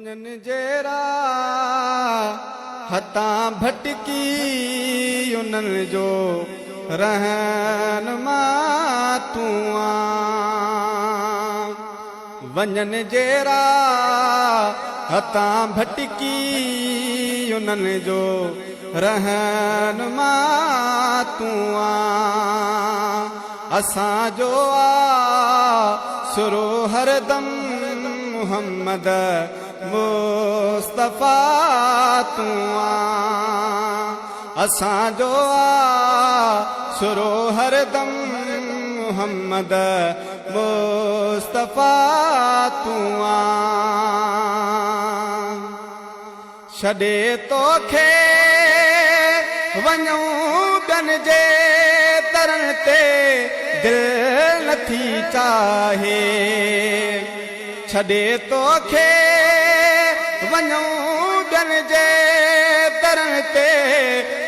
वञनि जहिड़ा हथां भटकी उन्हनि जो रहनुमा तूं आं। वञनि जहिड़ा हथां भटकी उन्हनि जो रहनुमा तूं आं। असांजो सुरो हरदम मुहम्मद मुस्तफा तूं आं। असांजो सुरो हरदम मुहम्मद मुस्तफा तूं आं। छॾे तोखे वञूं ॿियनि जे तरन ते दिलि नथी चाहे। छॾे तोखे वञूं ॿियनि जे तरन ते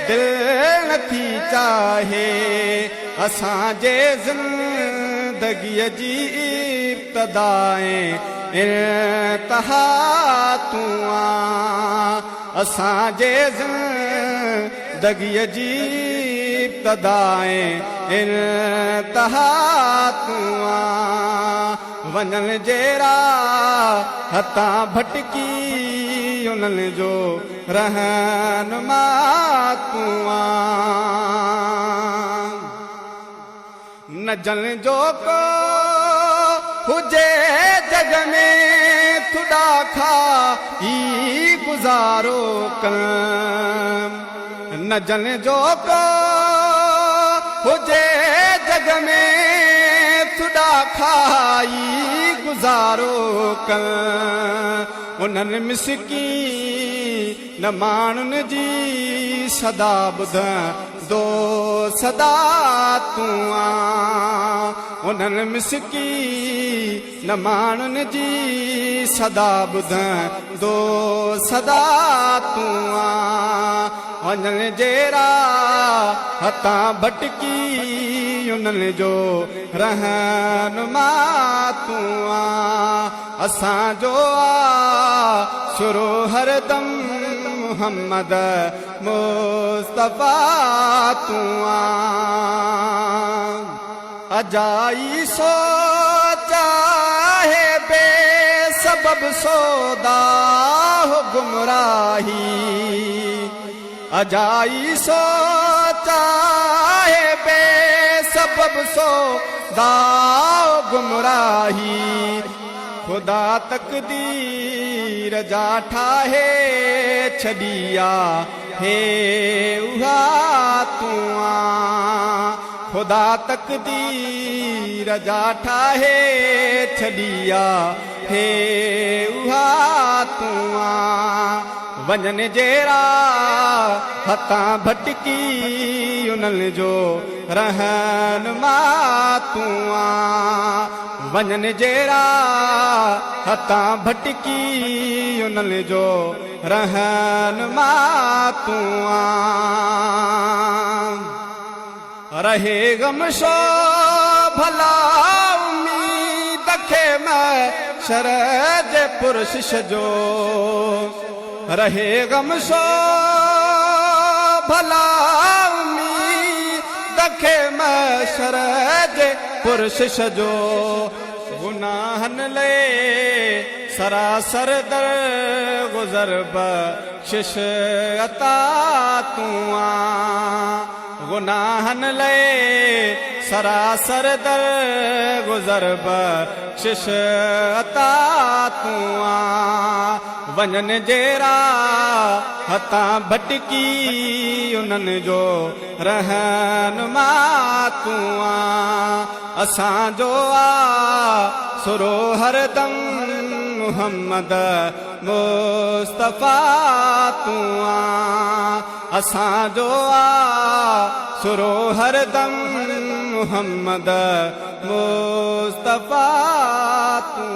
दिलि नथी चाहे। असांजे ज़िंदगीअ जी इब्तिदाए इंतहा तूं आं। असांजे ज़िंदगीअ जी इब्तिदाए इंतहा तूं आं। वञनि जहिड़ा हथां भटकी उन्हनि जो रहनुमा तूं आं। न जन जो को हुजे जग में थुॾा खाई गुज़ारो कर। न जन जो को हुजे जग में थुॾा खाई गुज़ारो कर। उन्हनि मिसकीन माण्हुनि जी सदा ॿुधंदो सदा तूं आं। उन्हनि मिसकीन माण्हुनि जी सदा ॿुधंदो सदा तूं आं। वञनि जहिड़ा हथां भटकी उन्हनि जो रहनुमा तूं आं। असांजो सुरो हरदम मुहम्मद मुस्तफा तूं आं। अजाई सोचा है बेसबब सौदा हो गुमराही। अजाई सोचा है बेसबब सौदा हो गुमराही। खुदा तकदीर जा ठाहे छॾिया हे उहा तूं आं। खुदा तकदीर जा ठाहे छॾिया हे उहा तूं आं। वञनि जहिड़ा हथां भटकी उन्हनि जो रहनुमा तूं आं। वञनि जहिड़ा हथां भटकी उन्हनि जो रहनुमा तूं आं। रहे गमशो भला उम्मीद खे महशर जे पुरशिश जो। रहे गमशो भला उम्मीद खे महशर जे पुरशिश जो। गुनाहनि लाइ सरासर दर गुज़र बख़्शिश अता तूं आं। गुनाहनि लाइ सरासर दर गुज़र बख़्शिश अता तूं आं। वञनि जहिड़ा हथां भटकी उन्हनि जो रहनुमा तूं आं। असांजो सुरो हरदम मुहम्मद मुस्तफा तूं आं। असांजो सुरो हरदम मुहम्मद मुस्तफा तूं